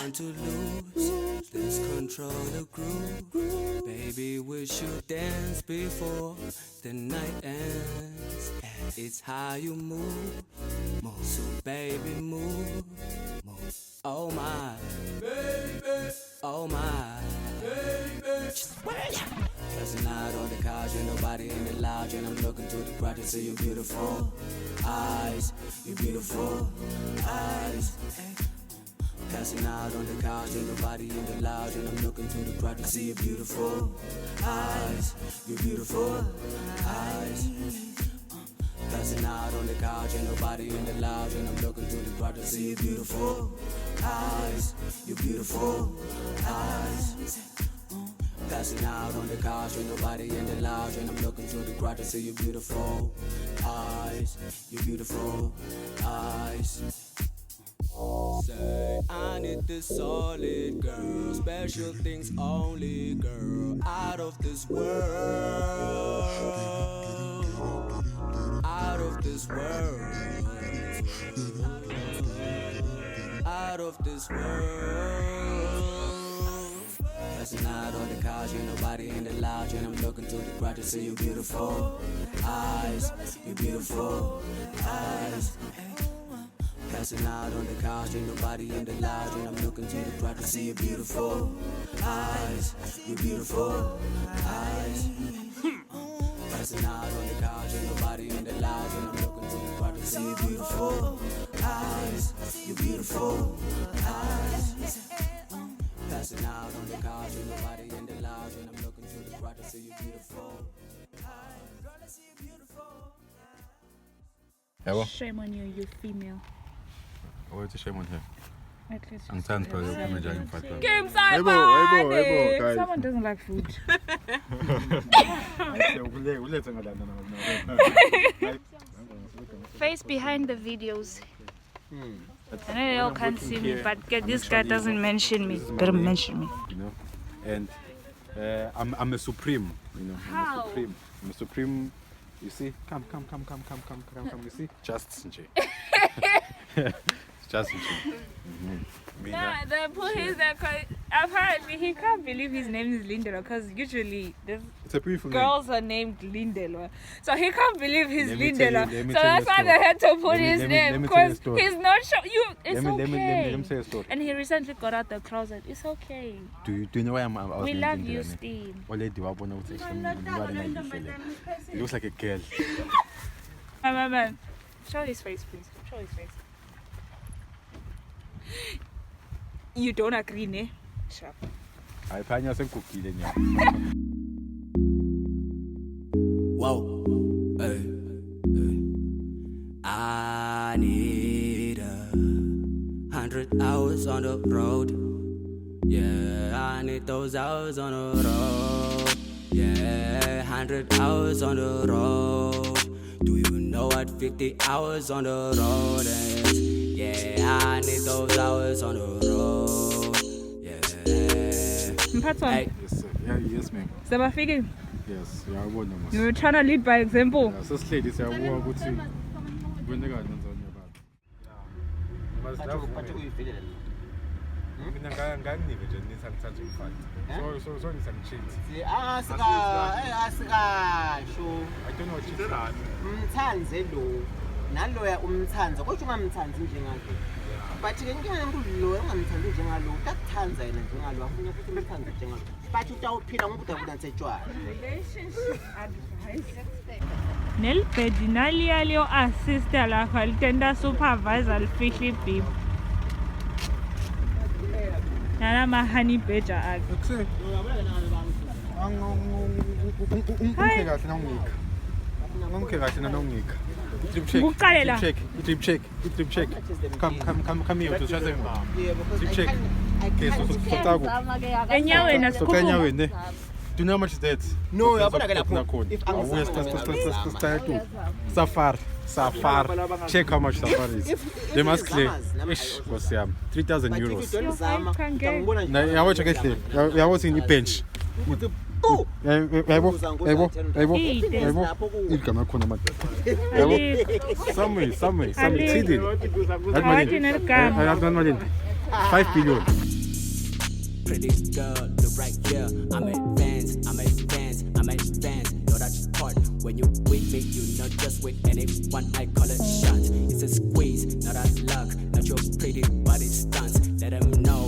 want to lose. Let's control the groove. Baby, we should dance before the night ends. It's how you move, move. So baby, move, move. Oh my, baby. Oh my, baby. Passing out on the couch and nobody in the lounge, and I'm looking to the crowd to see your beautiful eyes, your beautiful eyes. Passing out on the couch and nobody in the lounge, and I'm looking to the crowd to see your beautiful eyes, your beautiful eyes. Passing out on the couch and nobody in the lounge, and I'm looking to the crowd to see your beautiful eyes, your beautiful eyes. Passing out on the couch and nobody in the lounge, and I'm looking to the crowd to see your beautiful eyes, your beautiful eyes. Say, I need this solid girl, special things only, girl, out of this world, out of this world, out of this world. Passing out on the couch, ain't nobody in the lounge, and I'm looking to the crowd to see your beautiful eyes, your beautiful eyes. Passing out on the couch, ain't nobody in the lounge, and I'm looking to the crowd to see your beautiful eyes, your beautiful eyes. Passing out on the couch, ain't nobody in the lounge, and I'm looking to the crowd to see your beautiful eyes, your beautiful eyes. Passing out on the couch, ain't nobody in the lounge, and I'm looking to the crowd to see your beautiful eyes. Girl, I see you beautiful. Shame on you, you female. What's a shame on her? At least I'm trying to image in fact. Game guys. Someone doesn't like food. Face behind the videos. I know you all can't see me, but this guy doesn't mention me. Better mention me. You know, and I'm a supreme. You know, How? I'm a supreme. You see, come. You see, just just. No, the point is that apparently he can't believe his name is Lindelo, because usually there's It's a beautiful girls are named Lindelo. So he can't believe he's Let me tell Lindelo. you- let me So tell you that's a why they story. had to put Let me- his let me- name, let me tell you a because story. he's not sure. It's Let me okay. say a story. And he recently got out the closet. It's okay. Do you know why I was We named love Lindela, you, ne? Steve. Already, I want to say it looks like a girl. Man. Show his face, please. Show his face. You don't agree, ne? Sure. I find yourself cookie then, yeah. Whoa, hey. I need 100 hours on the road. Yeah, I need those hours on the road. Yeah, 100 hours on the road. Do you know what 50 hours on the road is? Yeah, I need those hours on the road. Yeah. Mphathwa, Hey. Yes, sir. Yes, ma'am. Sebafike. Yes, uyabona mos. You're trying to lead by example. Sesihleli siyabuka ukuthi kwenzekani nenzoni yabantu. Mina nganginike nje nisangithatha umfati. So nisangicheat. asikasho I don't know what cheat. umthanze lo naloya umthanza kodwa ungamthanzi njengalo but ke ngiyana umuntu lo ungamthanzi njengalo ukuthanza yena njengalo afuna ukuthi umthanze njengalo but utawuphila ngokudabuda nsetshwana Nelbedi nalia leo assistant la kwalitenda supervisor lifihli bib. Nana ma honey badger ak. Umkhe kahle nawungika. Umkhe kahle nanongika. Ukuqalela. Drip check. Come here to shasa ngoma. Drip check. Okay, so Enyaweni so asikhuphu. kanyaweni ne. Do you know how much is that? No, yabona ke lapho. If Safari. Check how much Safari is. They must clear. Ish, was 3,000 euros. Na yawo check it. Yawo sini bench. Yabo. Igama khona manje. Yabo. Somewhere. Ali. Sidi. Awathi neligama. 5 billion. pretty girl, look right here. I'm advanced, I'm advanced, I'm advanced. Know that part when you with me, you not just with anyone. I call it shots. It's a squeeze, not that luck, not your pretty body stunts. Let them know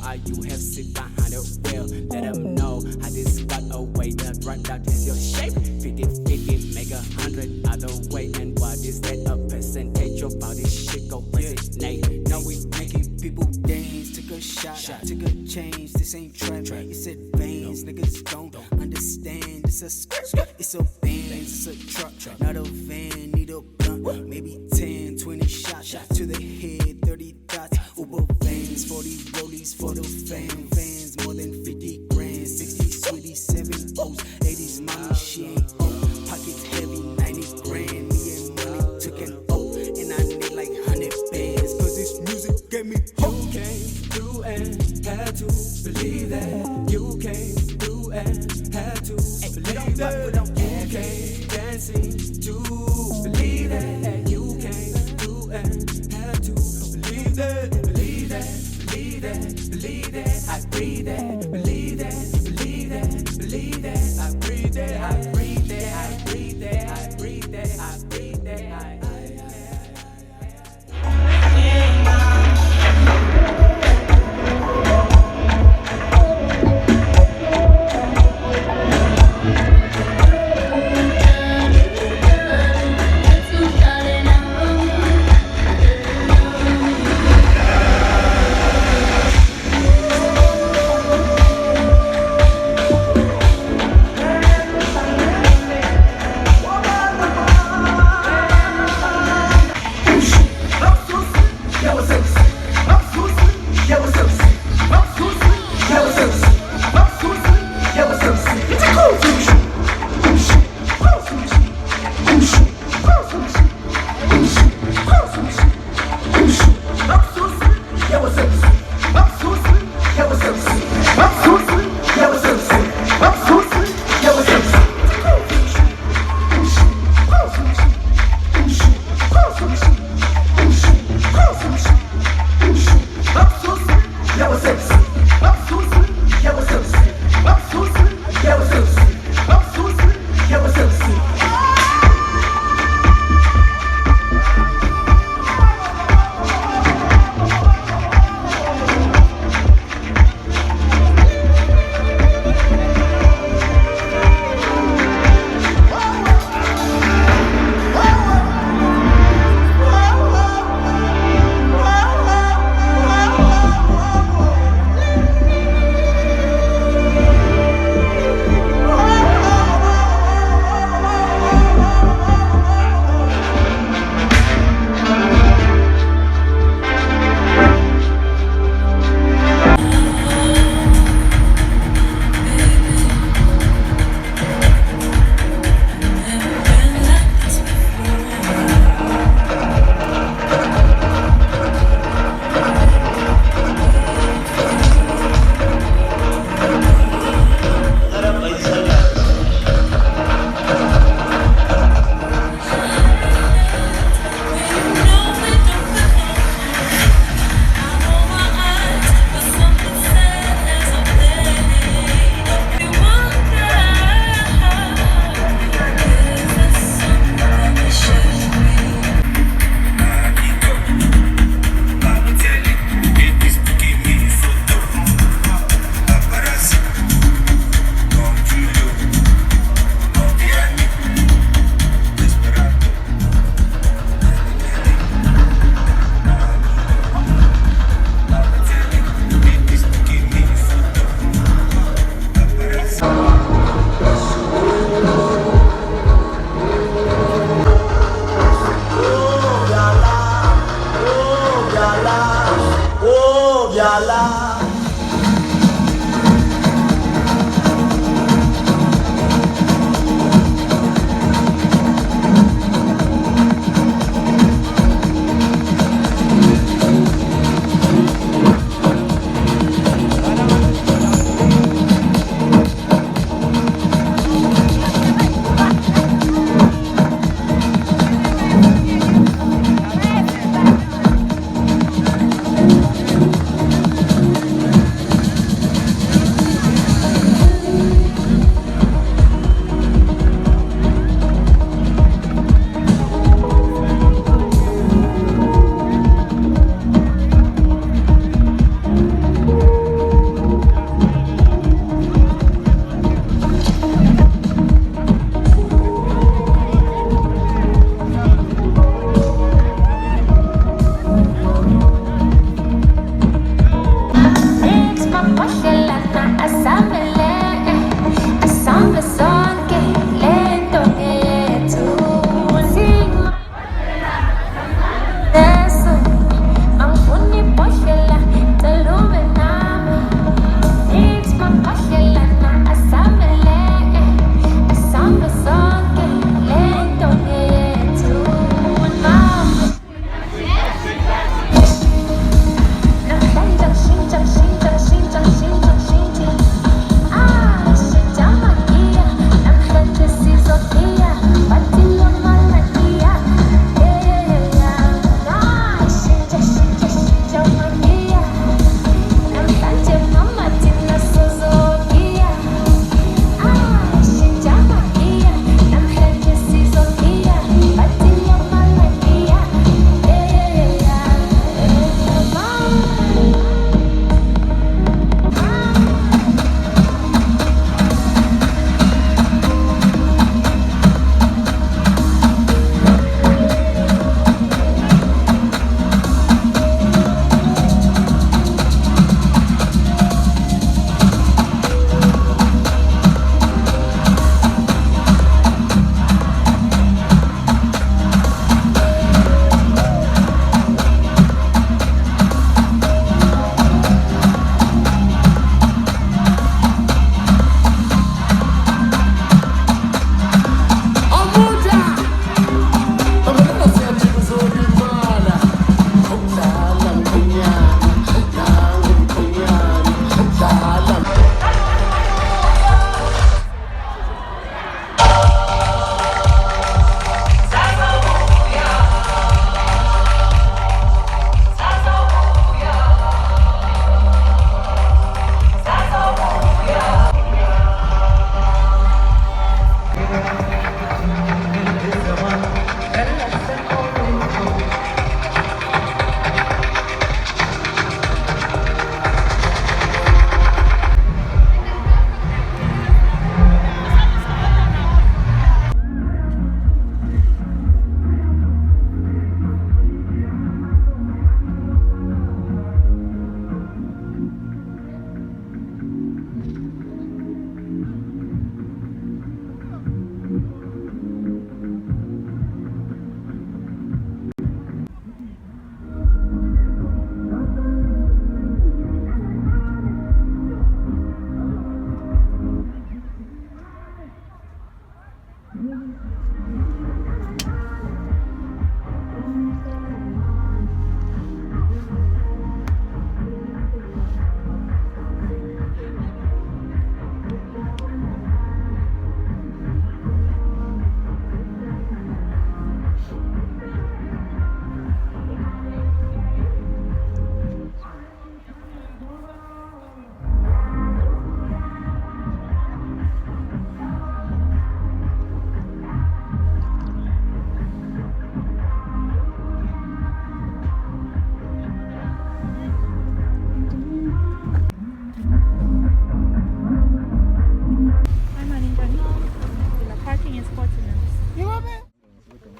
how you have sit behind the wheel. Let them know how this got away. That right, that is your shape. 50-50, make 100 other way. And what is that a percentage of how this shit go crazy? Now we making people dance. Took a shot, took a change. This ain't trap, it's advanced. Niggas don't understand. It's a skirt, it's a band, it's a truck, not a van. Need a blunt, maybe 10, 20 shots to the head, 30 dots. Uber vans, 40 rollies for the fans. More than 50 grand, 60 sweeties, 7 O's, 80s mommy, she ain't old. Pockets heavy, 90 grand. Me and money took an O, and I need like 100 bands. Cause this music gave me hope. You came through and had to believe that. You came through and had to believe that. You came dancing to believe that. You came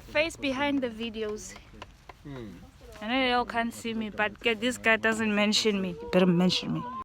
Face behind the videos. I know y'all can't see me, but this guy doesn't mention me. Better mention me.